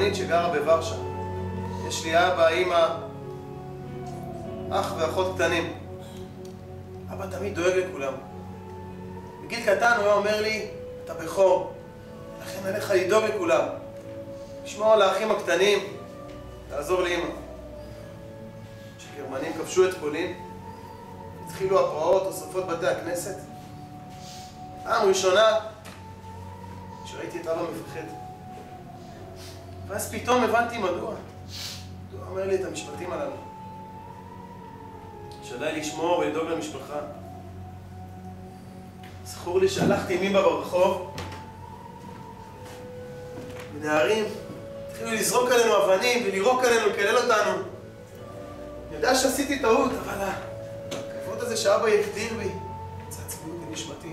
גרמנית שגרה בוורשה. יש לי אבא, אמא, אח ואחות קטנים. אבא תמיד דואג לכולם. בגיל קטן הוא היה אומר לי, אתה בכור, לכן עליך לדאוג לכולם. לשמור על האחים הקטנים, לעזור לאמא. כשגרמנים כבשו את פולין, התחילו הפרעות או שרפות בתי הכנסת. פעם ראשונה כשראיתי את אבא מפחד. ואז פתאום הבנתי מדוע. הוא אומר לי את המשפטים הללו. שעליי לשמור ולדאוג למשפחה. זכור לי שהלכתי עם אמא ברחוב, ונערים התחילו לזרוק עלינו אבנים ולירוק עלינו, לקלל אותנו. אני יודע שעשיתי טעות, אבל הכבוד הזה שאבא הגדיר בי, צץ בי בנשמתי.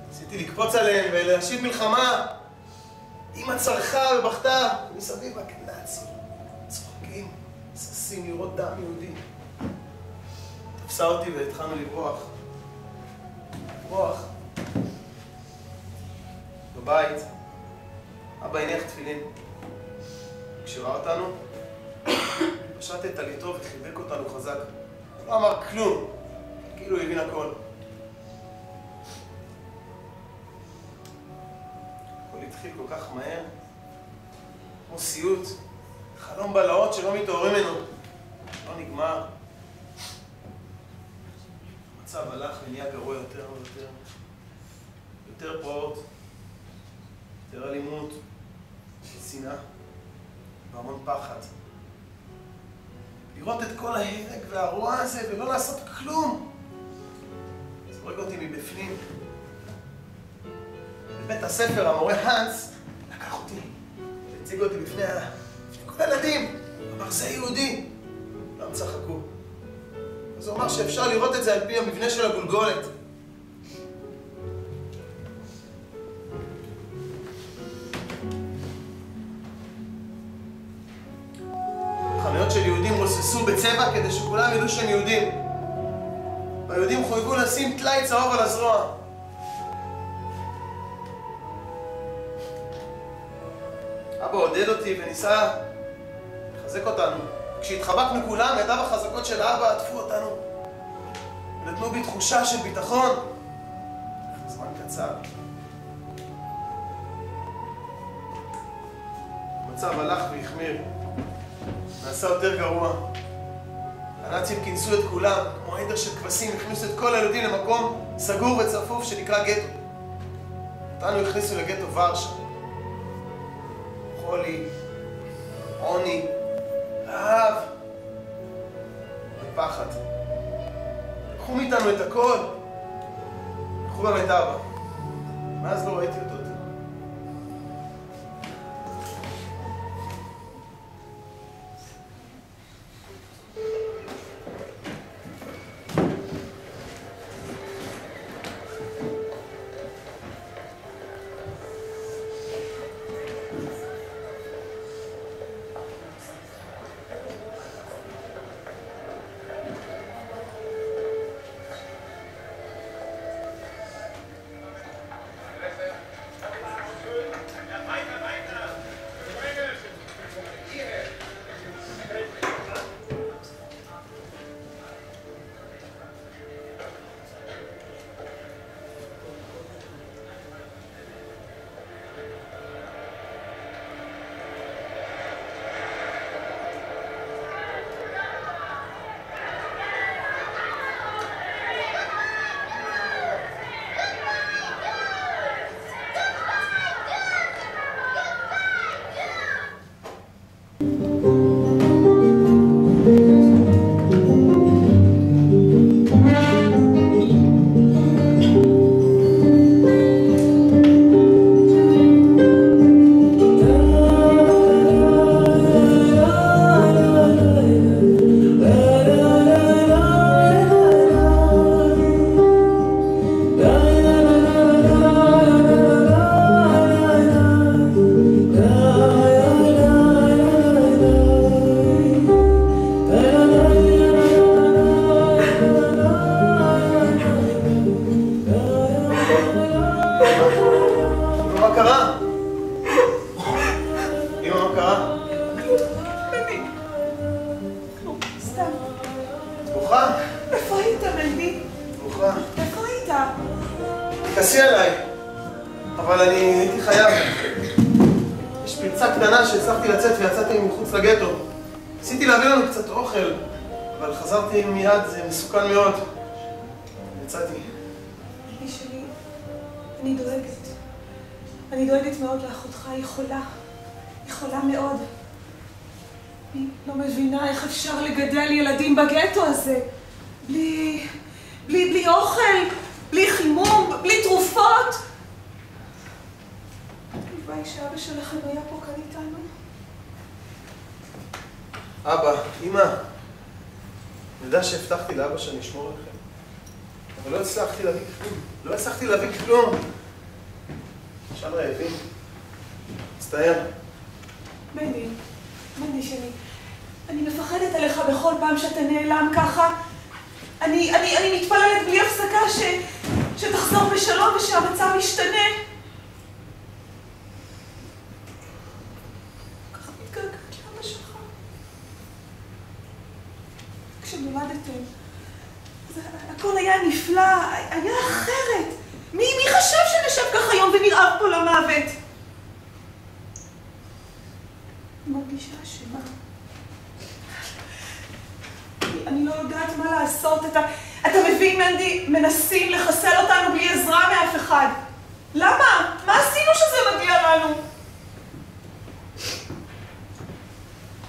ניסיתי לקפוץ עליהם ולהשיב מלחמה. אמא צרחה ובכתה, מסביב הקנאצים, צוחקים, ששים לראות דם יהודי. תפסה אותי והתחלנו לברוח. בבית, אבא הניח תפילין. כשראה אותנו, פשט את טליתו וחיבק אותנו חזק. הוא לא אמר כלום, כאילו הוא הבין הכל. הכל התחיל כל כך מהר, כמו סיוט, חלום בלהות שלא מתעוררים ממנו. לא נגמר. המצב הלך ונהיה גרוע יותר ויותר. יותר פרעות, יותר אלימות, שנאה והמון פחד. לראות את כל ההרג והרוע הזה ולא לעשות כלום. זה הורג אותי מבפנים. בבית הספר המורה הנס לקח אותי, הציג אותי בפני כל הילדים. הוא אמר, זה יהודי. לא צחקו. אז הוא אמר שאפשר לראות את זה על פי המבנה של הגולגולת. חנויות של יהודים רוססו בצבע כדי שכולם ידעו שהם יהודים. והיהודים חויבו לשים טלאי צהוב על הזרוע. אבא עודד אותי וניסה לחזק אותנו. כשהתחבקנו כולם, ידיו החזקות של אבא עטפו אותנו. נתנו בי תחושה של ביטחון. זמן קצר. המצב הלך והחמיר. נעשה יותר גרוע. הנאצים כינסו את כולם, כמו עדר של כבשים, הכניסו את כל הילדים למקום סגור וצפוף שנקרא גטו. אותנו הכניסו לגטו ורשה. חולי, עוני, רעב ופחד. לקחו מאיתנו את הכל. לקחו גם את אבא. מאז לא ראיתי אותו. להציע אליי, אבל אני הייתי חייב. יש פרצה קטנה שהצלחתי לצאת ויצאתי מחוץ לגטו. ניסיתי להביא לנו קצת אוכל, אבל חזרתי מיד, זה מסוכן מאוד. יצאתי. אמי שלי, אני דואגת. אני דואגת מאוד לאחותך, היא חולה. היא חולה מאוד. אני לא מבינה איך אפשר לגדל ילדים בגטו הזה. בלי אוכל, בלי חימום, בלי תרופות. הלוואי שאבא שלכם היה פה כאן איתנו. אבא, אמא, אני יודע שהבטחתי לאבא שאני אשמור לכם, אבל לא הצלחתי להביא כלום. לא הצלחתי להביא כלום. עכשיו רעבים. מצטער. מנדי שלי, אני מפחדת עליך בכל פעם שאתה נעלם ככה. אני מתפללת בלי הפסקה שתחזור בשלום ושהמצב ישתנה. ככה מתגעגעת לאבא שלך. כשנולדתם, הכל היה נפלא, היה אחרת. מי חשב שנשב ככה יום ונרעב פה למוות? אני מרגישה אשמה. אני לא יודעת מה לעשות. אתה מבין, מנדי, מנסים לחסל אותנו בלי עזרה מאף אחד. למה? מה עשינו שזה מגיע לנו?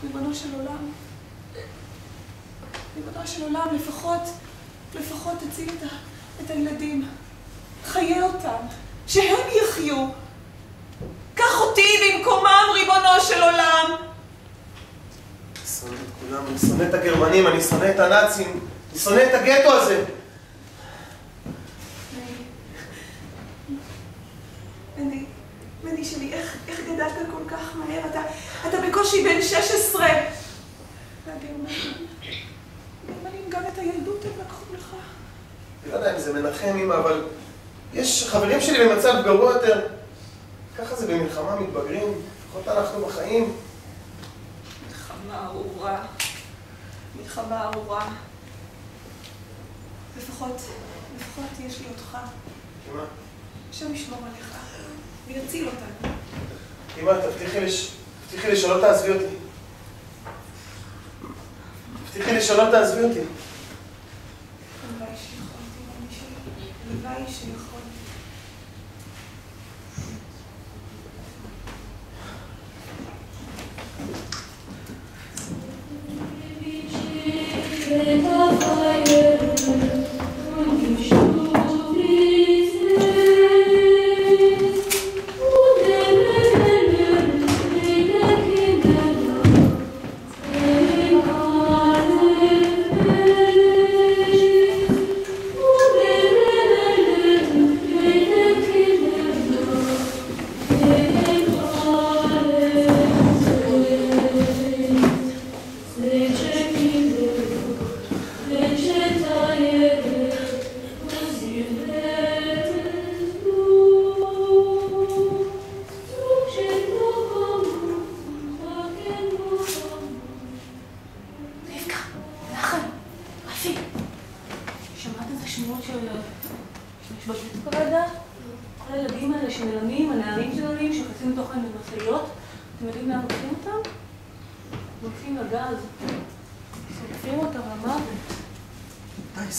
ריבונו של עולם, לפחות תציל את הילדים. חיה אותם, שהם יחיו. קח אותי במקומם, ריבונו של עולם. אני שונא את כולם, אני שונא את הגרמנים, אני שונא את הנאצים, אני שונא את הגטו הזה. מנדי שלי, איך גדלת כל כך מהר? אתה בקושי בן 16. והגרמנים גם את הילדות הם לקחו לך. אני לא יודע אם זה מנחם, אמא, אבל יש חברים שלי במצב גרוע יותר. ככה זה במלחמה מתבגרים, לפחות אנחנו בחיים. מלחמה ארורה. לפחות יש לי אותך. אמא? השם ישמור עליך, ויציל אותנו. אמא, תבטיחי לי שלא תעזבי אותי. תבטיחי לי שלא תעזבי אותי. הלוואי שיכולתי, אמי שלי. הלוואי שיכולתי.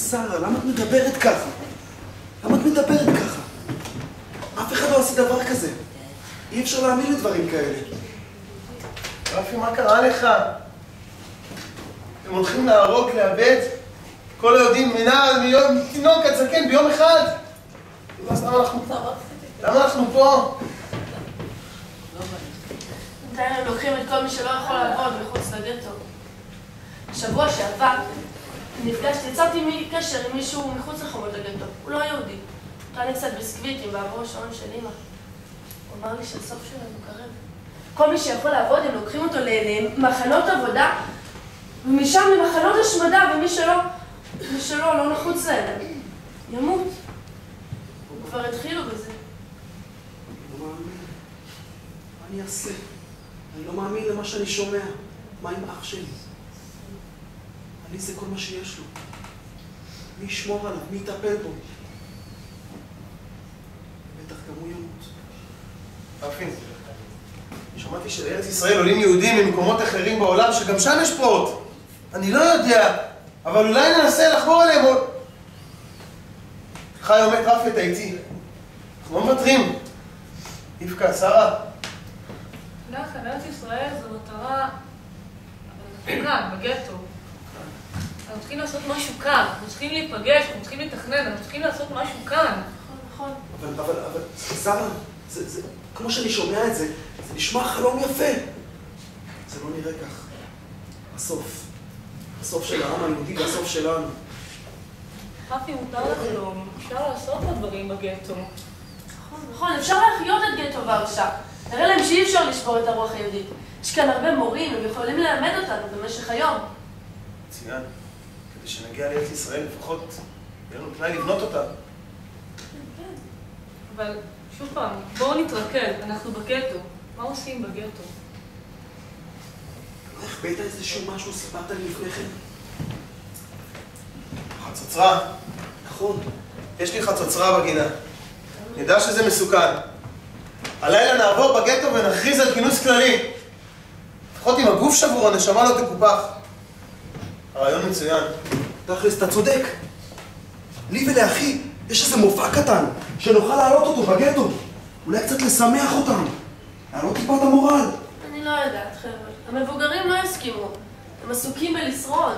שרה, למה את מדברת ככה? למה את מדברת ככה? אף אחד לא עושה דבר כזה. אי אפשר להאמין לדברים כאלה. רפי, מה קרה לך? אתם הולכים להרוג, לאבד? כל היודעים מנער, מתינוק עד זקן ביום אחד? אז למה אנחנו פה? בינתיים הם לוקחים את כל מי שלא יכול לעבוד מחוץ לגטו. שבוע שעבר יצאתי מקשר עם מישהו מחוץ לחומות הגטו. הוא לא יהודי. הוא לי קצת ביסקוויטים בעבור השעון של אמא. הוא אמר לי שהסוף שלנו קרב. כל מי שיכול לעבוד, הם לוקחים אותו למחנות עבודה, ומשם למחנות השמדה, ומי שלא, לא נחוץ להם. ימות. כבר התחילו בזה. לא מאמין. מה אני אעשה? אני לא מאמין למה שאני שומע. מה עם אח שלי? אני זה כל מה שיש לו. מי ישמור עליו? מי יטפל בו? גם הוא ימות. רפי, שמעתי שלארץ ישראל עולים יהודים ממקומות אחרים בעולם שגם שם יש פרעות. אני לא יודע, אבל אולי ננסה לחבור עליהם עוד. חי עומד רפי, אתה איתי. אנחנו לא מוותרים. יפקה, שרה. נחם, ארץ ישראל זו מטרה, אבל אנחנו כאן, בגטו. אנחנו צריכים לעשות משהו כאן, אנחנו צריכים להיפגש, אנחנו צריכים לתכנן, אנחנו צריכים לעשות משהו כאן. נכון. אבל, שרה, כמו שאני שומע את זה, זה נשמע חלום יפה. זה לא נראה כך. הסוף של העם היהודי והסוף שלנו. רפי, מותר לחלום, אפשר לעשות עוד דברים בגטו. נכון, אפשר להחיות את גטו ורשה. נראה להם שאי אפשר לשבור את הרוח היהודית. יש כאן הרבה מורים, הם יכולים ללמד אותנו במשך היום. מצוין. כדי שנגיע לארץ ישראל לפחות, יהיה לנו פנאי לבנות אותה. כן. אבל שוב פעם, בואו נתרכז, אנחנו בגטו. מה עושים בגטו? לא החבאת איזשהו משהו, סיפרת לי לפני כן? חצוצרה. נכון. יש לי חצוצרה בגינה. נדע שזה מסוכן. הלילה נעבור בגטו ונכריז על כינוס כללי. לפחות אם הגוף שבור, הנשמה לא תקופח. הרעיון מצוין. תכלס, אתה צודק. לי ולאחי יש איזה מופע קטן שנוכל להעלות אותו בגטו. אולי קצת לשמח אותם. להעלות טיפה את המורל. אני לא יודעת, חבר'ה. המבוגרים לא יסכימו. הם עסוקים בלשרוד.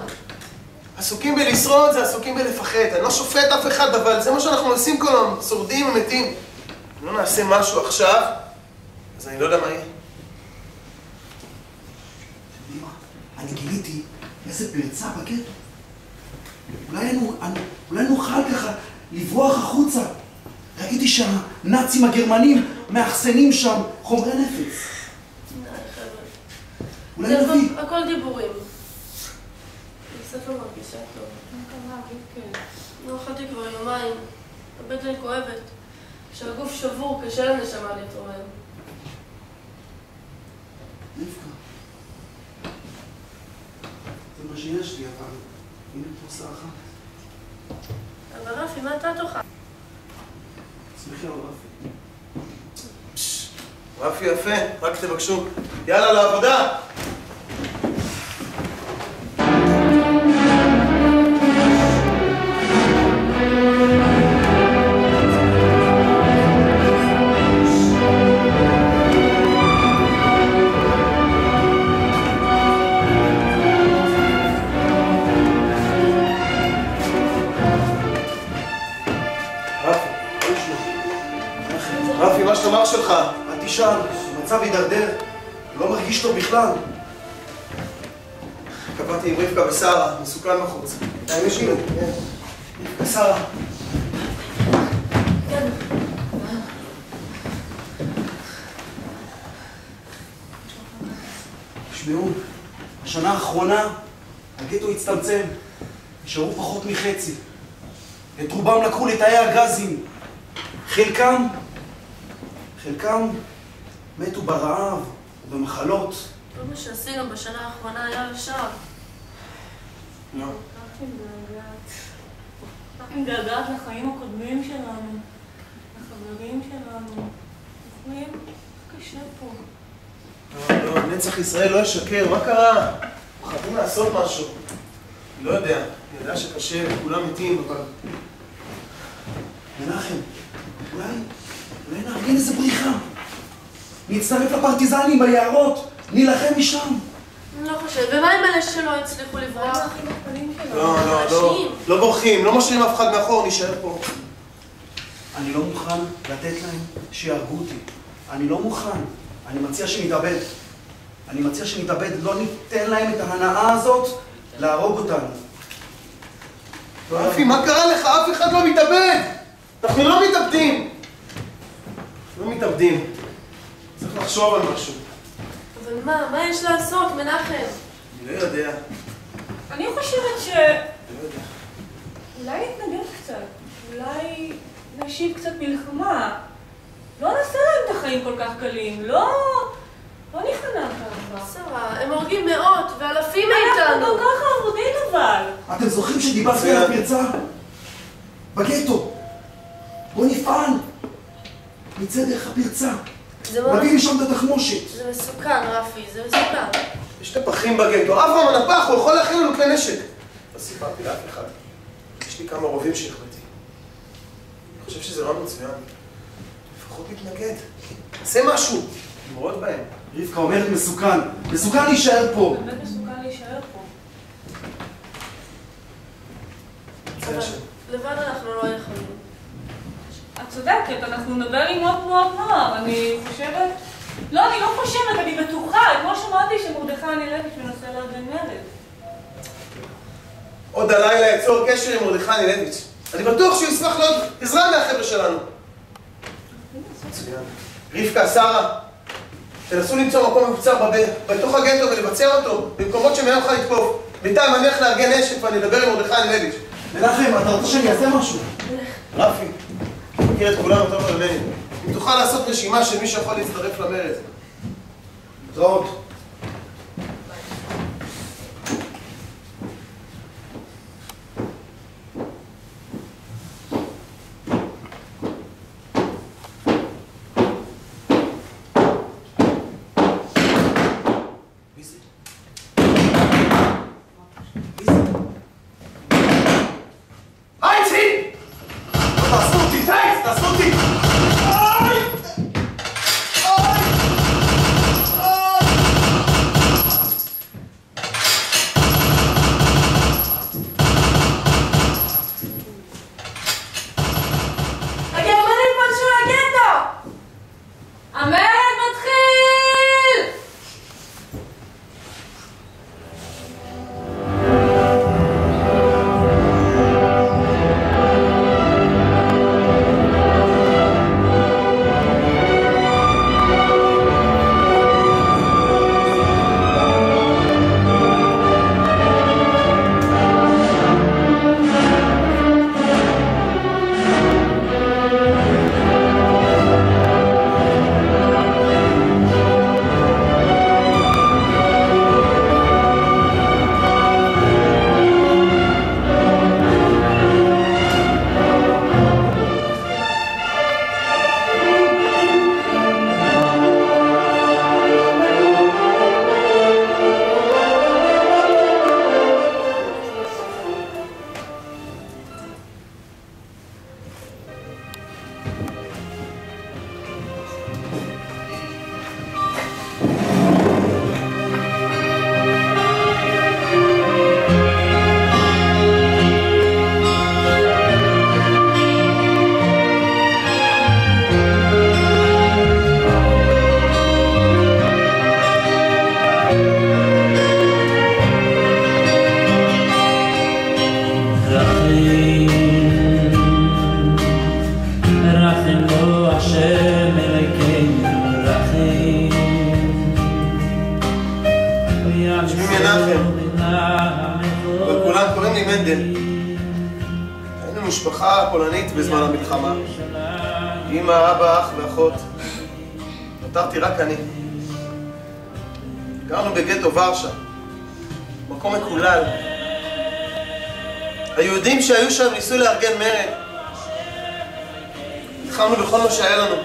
עסוקים בלשרוד זה עסוקים בלפחד. אני לא שופט אף אחד, אבל זה מה שאנחנו עושים כל היום. שורדים ומתים. אם לא נעשה משהו עכשיו, אז אני לא יודע מה יהיה. אני גיליתי איזה פרצה בגטו. אולי נוכל ככה לברוח החוצה. ראיתי שהנאצים הגרמנים מאחסנים שם חומרי נפץ. אולי נביא. הכל דיבורים. אני קצת לא מרגישה טוב. לא אכלתי כבר יומיים. הבטן כואבת. כשהגוף שבור, קשה לנשמה להתעורר. רבקה. זה מה שיש לי, אבל הנה פרוסה אחת. אבל רפי, מה אתה תאכל? שמחי על רפי. רפי יפה, רק תבקשו. יאללה, לעבודה! רפי, מה שלומך שלך? אל תשאל, המצב הידרדר, לא מרגיש טוב בכלל. קבעתי עם רבקה ושרה, מסוכן בחוץ. הם הגיעו. רבקה, שרה. כן. תשמעו, בשנה האחרונה הגטו הצטמצם, נשארו פחות מחצי. את רובם לקחו לתאי הגזים. חלקם מתו ברעב ובמחלות. כל מה שעשינו בשנה האחרונה היה לשווא. לא. רק מתגעגעת לחיים הקודמים שלנו, לחברים שלנו. לפעמים קשה פה. לא, נצח ישראל לא ישקר, מה קרה? חייבים לעשות משהו. אני לא יודע, אני יודע שקשה, כולם מתים, אבל... מנחם, אולי נארגן איזה בריחה. נצטרף לפרטיזנים ביערות, נילחם משם. אני לא חושבת. ומה עם אלה שלא הצליחו לברוח? לא בורחים, לא משאירים אף אחד מאחור, נשאר פה. אני לא מוכן לתת להם שיהרגו אותי. אני לא מוכן. אני מציע שנתאבד. לא ניתן להם את ההנאה הזאת להרוג אותנו. רפי, מה קרה לך? אף אחד לא מתאבד! אנחנו לא מתאבדים! צריך לחשוב על משהו. אבל מה יש לעשות, מנחם? אני לא יודע. אני חושבת אולי נתנגד קצת, אולי נשיב קצת מלחמה. לא נעשה להם את החיים כל כך קלים, לא נכנע ככה. שרה, הם הורגים מאות ואלפים מאיתנו. אנחנו גם ככה עבודים אבל. אתם זוכרים שדיברתי על הפרצה? בגטו. בוא נפעל. נצא דרך הפרצה. זה ממש... נביא משם את התחמושת. זה מסוכן, רפי, זה מסוכן. יש טפחים בגטו. אברהם הנפח, הוא יכול להכין לנו כלי נשק. לא סיפרתי לאף אחד. יש לי כמה רובים שהחלטתי. אני חושב שזה רעיון מצוין. לפחות מתנגד. עשה משהו. נמרוד בהם. רבקה אומרת מסוכן. מסוכן להישאר פה. באמת מסוכן להישאר פה. זה השם. לבד אנחנו לא יכולים. את צודקת, אנחנו נדבר עם עוד תנועות נוער. אני חושבת... לא, אני לא חושבת, אני בטוחה. כמו שמעתי שמרדכי אנילביץ' מנסה לארגן מרד. עוד הלילה יצור קשר עם מרדכי אנילביץ'. אני בטוח שהוא ישמח לעוד עזרה מהחבר'ה שלנו. מצוין. רבקה, שרה, תנסו למצוא מקום מבוצר בתוך הגטו ולבצע אותו במקומות שמהם נוכל לתקוף. בינתיים אני הולך לארגן נשק ואני אדבר עם מרדכי אנילביץ'. מנחם, אתה רוצה שאני אעשה משהו? רפי, מכיר את כולנו טוב ממני. אם תוכל לעשות רשימה של מי שיכול להצטרף למרד. להתראות. משפחה פולנית בזמן המלחמה. אמא, אבא, אח ואחות. נותרתי רק אני. גרנו בגטו ורשה, מקום מקולל. היהודים שהיו שם ניסו לארגן מרד. נלחמנו בכל מה שהיה לנו.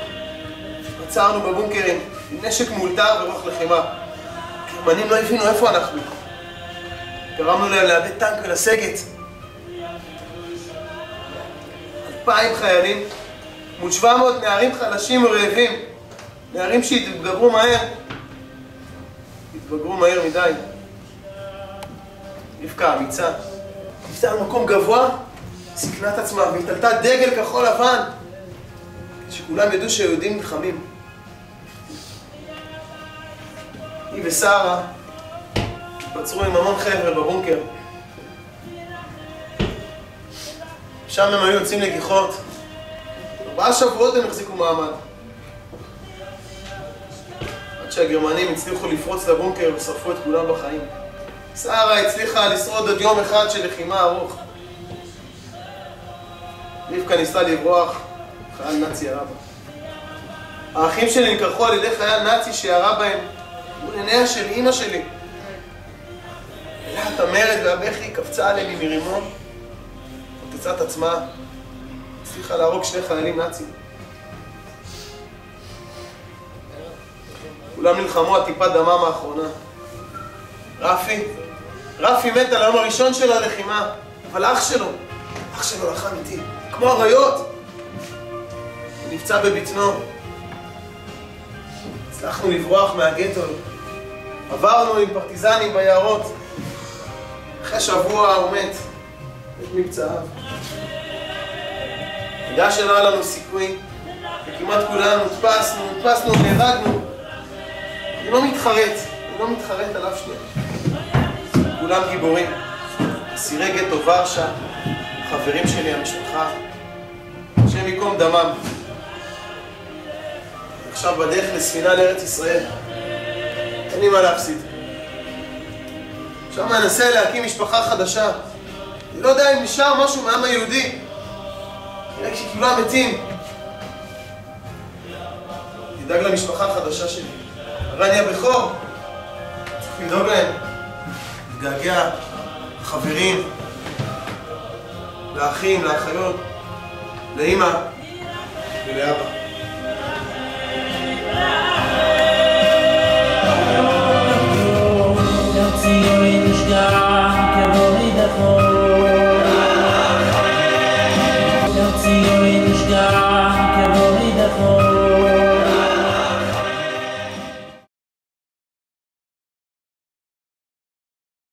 עצרנו בבונקרים עם נשק מאולתר ורוח לחימה. גרמנים לא הבינו איפה אנחנו. גרמנו להם לאבד טנק ולסגת. 2,000 חיילים מול 700 נערים חלשים ורעבים. נערים שהתבגרו מהר. התבגרו מהר מדי. רבקה אמיצה. נפתה על מקום גבוה, סיכנה את עצמה והתעלתה דגל כחול לבן. שכולם ידעו שהיהודים נלחמים. היא ושרה התבצרו עם המון חבר'ה בבונקר. שם הם היו יוצאים לגיחות. 4 שבועות הם החזיקו מעמד. עד שהגרמנים הצליחו לפרוץ לבונקר ושרפו את כולם בחיים. שרה הצליחה לשרוד עוד יום אחד של לחימה ארוך. רבקה ניסתה לברוח, חייל נאצי ירה בה. האחים שלי נקרחו על ידי חייל נאצי שירה בהם מול עיניה של אמא שלי. אלת המרד והבכי קפצה עליהם עם מרימון. פוצצה את עצמה, הצליחה להרוג 2 חיילים נאצים. כולם נלחמו על טיפת דמם האחרונה. רפי מת על היום הראשון של הלחימה, אבל אח שלו לחם איתי, כמו אריות. הוא נפצע בבטנו. הצלחנו לברוח מהגטו. עברנו עם פרטיזנים ביערות. אחרי שבוע הוא מת. מת מבצעיו. בגלל שלא היה לנו סיכוי, וכמעט כולנו נתפסנו, נהרגנו. אני לא מתחרט על אף שנייה. כולם גיבורים. אסירי גטו ורשה, חברים שלי, המשפחה. השם ייקום דמם. עכשיו בדרך לספינה לארץ ישראל. אין לי מה להפסיד. עכשיו מנסה להקים משפחה חדשה. אני לא יודע אם נשאר משהו מהעם היהודי. נראה כשכולם מתים. תדאג למשפחה החדשה שלי. רני הבכור. צריך לדאוג להם. להתגעגע, לחברים, לאחים, לאחיות, לאמא ולאבא. ציון נשגח כבוא לידחו